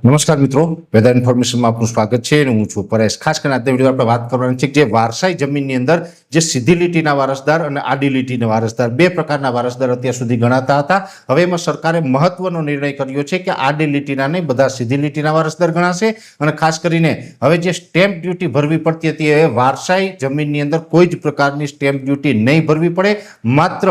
નમસ્કાર મિત્રો, વેધર ઇન્ફોર્મેશનમાં આપનું સ્વાગત છે અને હું છું પરેશ। ખાસ કરીને આજના વિડીયો આપણે વાત કરવાની છે કે જે વારસાઈ જમીનની અંદર જે સીધી લીટીના વારસદાર અને આડી લીટીના વારસદાર બે પ્રકારના વારસદાર અત્યાર સુધી ગણાતા હતા। હવે એમાં સરકારે મહત્વનો નિર્ણય કર્યો છે કે આડી લીટીના નહીં, બધા સીધી લીટીના વારસદાર ગણાશે। અને ખાસ કરીને હવે જે સ્ટેમ્પ ડ્યુટી ભરવી પડતી હતી એ વારસાઈ જમીનની અંદર કોઈ જ પ્રકારની સ્ટેમ્પ ડ્યુટી નહીં ભરવી પડે। માત્ર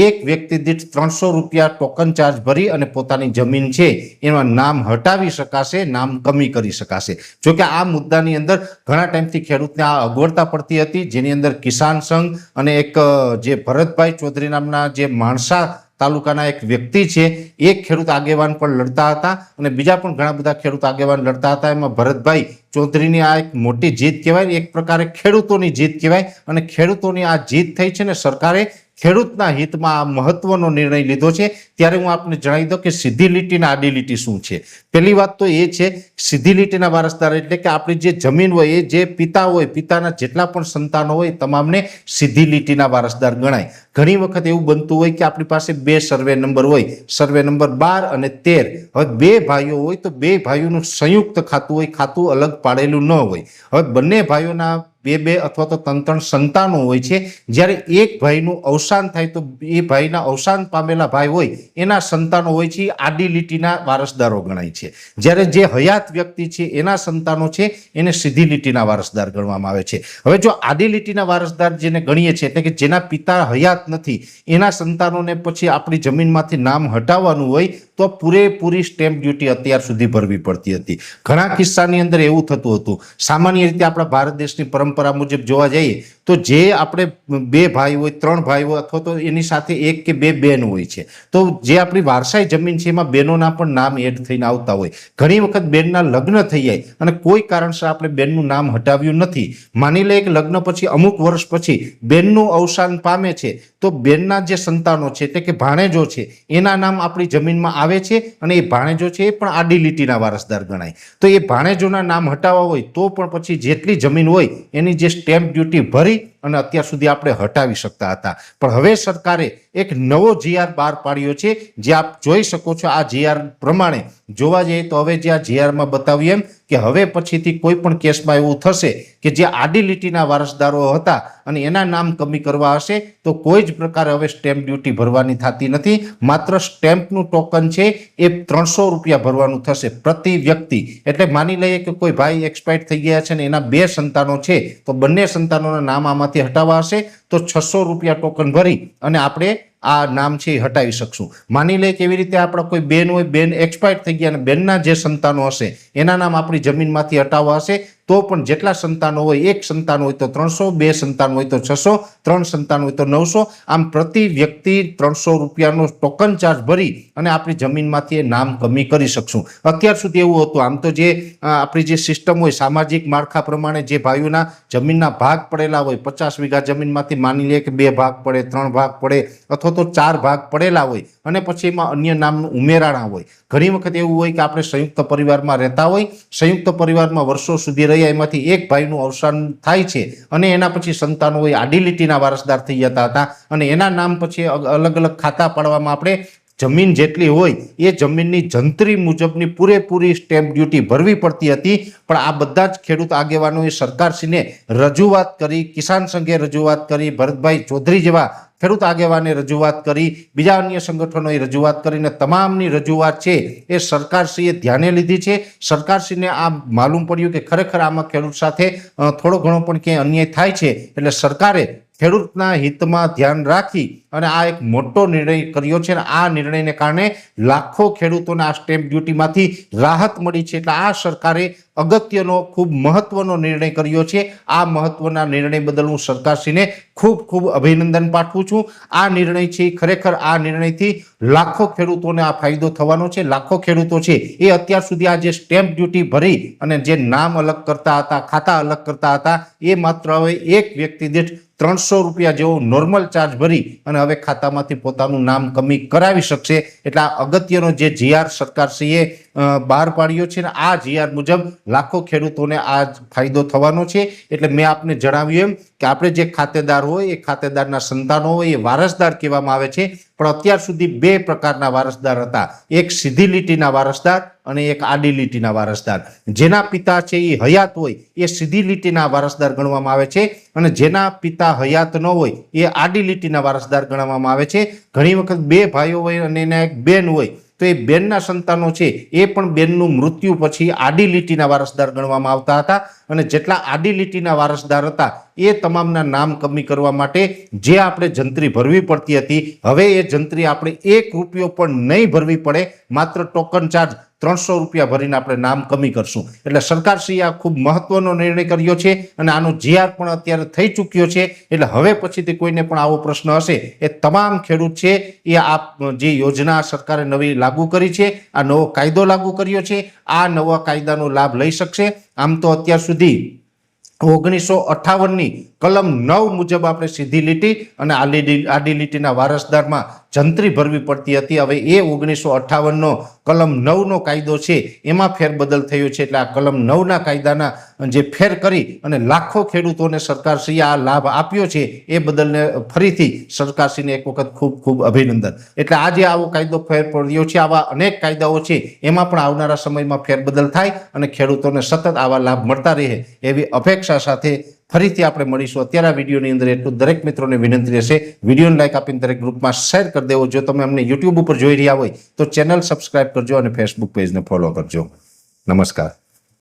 એક વ્યક્તિ દીઠ 300 રૂપિયા ટોકન ચાર્જ ભરી અને પોતાની જમીન છે એમાં નામ હટાવી શકાશે, નામ કમી કરી શકાશે। જોકે આ મુદ્દાની અંદર ઘણા ટાઈમથી ખેડૂતને આ અગવડતા પડતી હતી, જેની અંદર કિસાન સંઘ અને એક જે ભરતભાઈ ચૌધરી નામના જે માણસા તાલુકાના એક વ્યક્તિ છે એ ખેડૂત આગેવાન પણ લડતા હતા અને બીજા પણ ઘણા બધા ખેડૂત આગેવાન લડતા હતા। એમાં ભરતભાઈ ચૌધરીની આ એક મોટી જીત કહેવાય, એક પ્રકારે ખેડૂતોની જીત કહેવાય। અને ખેડૂતોની આ જીત થઈ છે ને સરકારે ખેડૂતના હિતમાં આ મહત્વનો નિર્ણય લીધો છે। ત્યારે હું આપને જણાવી દઉં કે સીધી લીટીના આડી લીટી શું છે। પહેલી વાત તો એ છે સીધી લીટીના વારસદાર એટલે કે આપણી જે જમીન હોય એ જે પિતા હોય, પિતાના જેટલા પણ સંતાનો હોય તમામને સીધી લીટીના વારસદાર ગણાય। ઘણી વખત એવું બનતું હોય કે આપણી પાસે બે સર્વે નંબર હોય, સર્વે નંબર 12 અને 13। હવે બે ભાઈઓ હોય તો બે ભાઈઓનું સંયુક્ત ખાતું હોય, ખાતું અલગ પાડેલું ન હોય। હવે બંને ભાઈઓના બે અથવા તો ત્રણ સંતાનો હોય છે। જ્યારે એક ભાઈનું અવસાન થાય તો એ ભાઈના અવસાન પામેલા ભાઈ હોય એના સંતાનો હોય છે આડી લીટીના વારસદારો ગણાય છે। જ્યારે જે હયાત વ્યક્તિ છે એના સંતાનો છે એને સીધી લીટીના વારસદાર ગણવામાં આવે છે। હવે જો આડી લીટીના વારસદાર જેને ગણીએ છીએ એટલે કે જેના પિતા હયાત નથી એના સંતાનોને પછી આપણી જમીનમાંથી નામ હટાવવાનું હોય તો પૂરેપૂરી સ્ટેમ્પ ડ્યુટી અત્યાર સુધી ભરવી પડતી હતી। ઘણા કિસ્સાની અંદર એવું થતું હતું। સામાન્ય રીતે આપણા ભારત દેશની પરંપરા મુજબ જોવા જઈએ તો જે આપણે બે ભાઈ હોય, ત્રણ ભાઈ હોય અથવા તો એની સાથે એક કે બે બેન હોય છે તો જે આપણી વારસાઈ જમીન છે એમાં બેનોના પણ નામ એડ થઈને આવતા હોય। ઘણી વખત બેનના લગ્ન થઈ જાય અને કોઈ કારણસર આપણે બેનનું નામ હટાવ્યું નથી, માની લે કે લગ્ન પછી અમુક વર્ષ પછી બેનનું અવસાન પામે છે તો બેનના જે સંતાનો છે એટલે કે ભાણેજો છે એના નામ આપણી જમીનમાં આવે છે અને એ ભાણેજો છે એ પણ આડી લીટીના વારસદાર ગણાય। તો એ ભાણેજોના નામ હટાવવા હોય તો પણ પછી જેટલી જમીન હોય એની જે સ્ટેમ્પ ડ્યુટી ભરી અને અત્યાર સુધી આપણે હટાવી શકતા હતા। પણ હવે સરકારે એક નવો જીઆર બહાર પાડ્યો છે, જે આપ જોઈ શકો છો। આ જીઆર પ્રમાણે જોવા જઈએ તો હવે જે આ જીઆરમાં બતાવ્યું એમ કે હવે પછીથી કોઈ પણ કેસમાં એવું થશે કે જે આડી લીટીના વારસદારો હતા અને એના નામ કમી કરવા હશે તો કોઈ જ પ્રકારે હવે સ્ટેમ્પ ડ્યુટી ભરવાની થતી નથી। માત્ર સ્ટેમ્પનું ટોકન છે એ 300 રૂપિયા ભરવાનું થશે પ્રતિ વ્યક્તિ। એટલે માની લઈએ કે કોઈ ભાઈ એક્સપાયર થઈ ગયા છે ને એના બે સંતાનો છે તો બંને સંતાનોના નામ આમાંથી હટાવવા હશે તો 600 રૂપિયા ટોકન ભરી અને આપણે આ નામ છે એ હટાવી શકશું। માની લે કેવી રીતે આપણા કોઈ બેન હોય, બેન એક્સપાયર થઈ ગયા અને બેનના જે સંતાનો હશે એના નામ આપણી જમીનમાંથી હટાવવા હશે તો પણ જેટલા સંતાનો હોય, એક સંતાન હોય તો 300, બે સંતાન હોય તો 600, ત્રણ સંતાન હોય તો 900, આમ પ્રતિ વ્યક્તિ 300 રૂપિયાનો ટોકન ચાર્જ ભરી અને આપણી જમીનમાંથી એ નામ કમી કરી શકશું। અત્યાર સુધી એવું હતું, આમ તો જે આપણી જે સિસ્ટમ હોય સામાજિક માળખા પ્રમાણે જે ભાઈઓના જમીનના ભાગ પડેલા હોય, 50 વીઘા જમીનમાંથી માની લે કે 2 ભાગ પડે, 3 ભાગ પડે અથવા તો 4 ભાગ પડેલા હોય અને પછી એમાં અન્ય નામનું ઉમેરાણા હોય। ઘણી વખત એવું હોય કે આપણે સંયુક્ત પરિવારમાં રહેતા હોય, સંયુક્ત પરિવારમાં વર્ષો સુધી એમાંથી એક ભાઈનું અવસાન થાય છે અને એના પછી સંતાનો હોય આડી લીટીના વારસદાર થઈ જતા હતા અને એના નામ પછી અલગ અલગ ખાતા પાડવામાં આપણે જમીન જેટલી હોય એ જમીનની જંત્રી મુજબની પૂરેપૂરી સ્ટેમ્પ ડ્યુટી ભરવી પડતી હતી। પણ આ બધા જ ખેડૂત આગેવાનોએ સરકારશ્રીને રજૂઆત કરી, કિસાન સંઘે રજૂઆત કરી, ભરતભાઈ ચૌધરી જેવા ખેડૂત આગેવાને રજૂઆત કરી, બીજા અન્ય સંગઠનોએ રજૂઆત કરીને તમામની રજૂઆત છે એ સરકારશ્રીએ ધ્યાને લીધી છે। સરકારશ્રીને આ માલુમ પડ્યું કે ખરેખર આમાં ખેડૂત સાથે થોડો ઘણો પણ ક્યાંય અન્યાય થાય છે એટલે સરકારે ખેડૂતના હિતમાં ધ્યાન રાખી અને આ એક મોટો નિર્ણય કર્યો છે અને આ નિર્ણયને કારણે લાખો ખેડૂતોને આ સ્ટેમ્પ ડ્યુટીમાંથી રાહત મળી છે। એટલે આ સરકારે અગત્યનો ખૂબ મહત્વનો નિર્ણય કર્યો છે। આ મહત્વના નિર્ણય બદલ હું સરકારશ્રીને ખૂબ ખૂબ અભિનંદન પાઠવું છું। આ નિર્ણય છે ખરેખર આ નિર્ણયથી લાખો ખેડૂતોને આ ફાયદો થવાનો છે। લાખો ખેડૂતો છે એ અત્યાર સુધી આ જે સ્ટેમ્પ ડ્યુટી ભરી અને જે નામ અલગ કરતા હતા, ખાતા અલગ કરતા હતા, એ માત્ર હવે એક વ્યક્તિ દીઠ 300 રૂપિયા જેવો નોર્મલ ચાર્જ ભરી અને હવે ખાતામાંથી પોતાનું નામ કમી કરાવી શકશે. એટલે આ અગત્યનો જે જીઆર સરકારશ્રીએ બહાર પાડ્યો છે ને આ જીઆર મુજબ લાખો ખેડૂતોને આ ફાયદો થવાનો છે. એટલે મેં આપને જણાવ્યું એમ કે આપણે જે ખાતેદાર હોય એ ખાતેદારના સંતાનો હોય એ વારસદાર કહેવામાં આવે છે. પણ અત્યાર સુધી બે પ્રકારના વારસદાર હતા, એક સીધી લીટીના વારસદાર અને એક આડી લીટીના વારસદાર. જેના પિતા છે એ હયાત હોય એ સીધી લીટીના વારસદાર ગણવામાં આવે છે અને જેના પિતા હયાત ન હોય એ આડી લીટીના વારસદાર ગણવામાં આવે છે. ઘણી વખત બે ભાઈઓ હોય અને એના એક બેન હોય તો એ બેનના સંતાનો છે એ પણ બેનનું મૃત્યુ પછી આડી લીટીના વારસદાર ગણવામાં આવતા હતા. અને જેટલા આડી લીટીના વારસદાર હતા એ તમામના નામ કમી કરવા માટે જે આપણે જંત્રી ભરવી પડતી હતી, હવે એ જંત્રી આપણે 1 રૂપિયો પણ નહીં ભરવી પડે, માત્ર ટોકન ચાર્જ 300 રૂપિયા ભરીને આપણે નામ કમી કરશું. એટલે સરકારશ્રીએ આ ખૂબ મહત્વનો નિર્ણય કર્યો છે અને આનો જીઆર પણ અત્યારે થઈ ચૂક્યો છે. એટલે હવે પછીથી કોઈને પણ આવો પ્રશ્ન હશે એ તમામ ખેડૂત છે એ આ જે યોજના સરકારે નવી લાગુ કરી છે, આ નવો કાયદો લાગુ કર્યો છે, આ નવા કાયદાનો લાભ લઈ શકશે. આમ તો અત્યાર સુધી 1958ની કલમ 9 મુજબ આપણે સીધી લીટી અને આડી લીટીના વારસદારમાં જંત્રી ભરવી પડતી હતી. હવે એ 1958નો કલમ 9નો કાયદો છે એમાં ફેરબદલ થયો છે. એટલે આ કલમ 9ના કાયદાના જે ફેર કરી અને લાખો ખેડૂતોને સરકારશ્રીએ આ લાભ આપ્યો છે એ બદલને ફરીથી સરકારશ્રીને એક વખત ખૂબ ખૂબ અભિનંદન. એટલે આજે આવો કાયદો ફેર પડ્યો છે. આવા અનેક કાયદાઓ છે એમાં પણ આવનારા સમયમાં ફેરબદલ થાય અને ખેડૂતોને સતત આવા લાભ મળતા રહે એવી અપેક્ષા સાથે ફરીથી આપણે મળીશું. અત્યારે આ વિડીયોની અંદર એટલું દરેક મિત્રોને વિનંતી રહેશે, વિડીયોને લાઈક આપીને દરેક ગ્રુપમાં શેર કરી દેવો. જો તમે અમને યુટ્યુબ ઉપર જોઈ રહ્યા હોય તો ચેનલ સબસ્ક્રાઇબ કરજો અને ફેસબુક પેજને ફોલો કરજો. નમસ્કાર.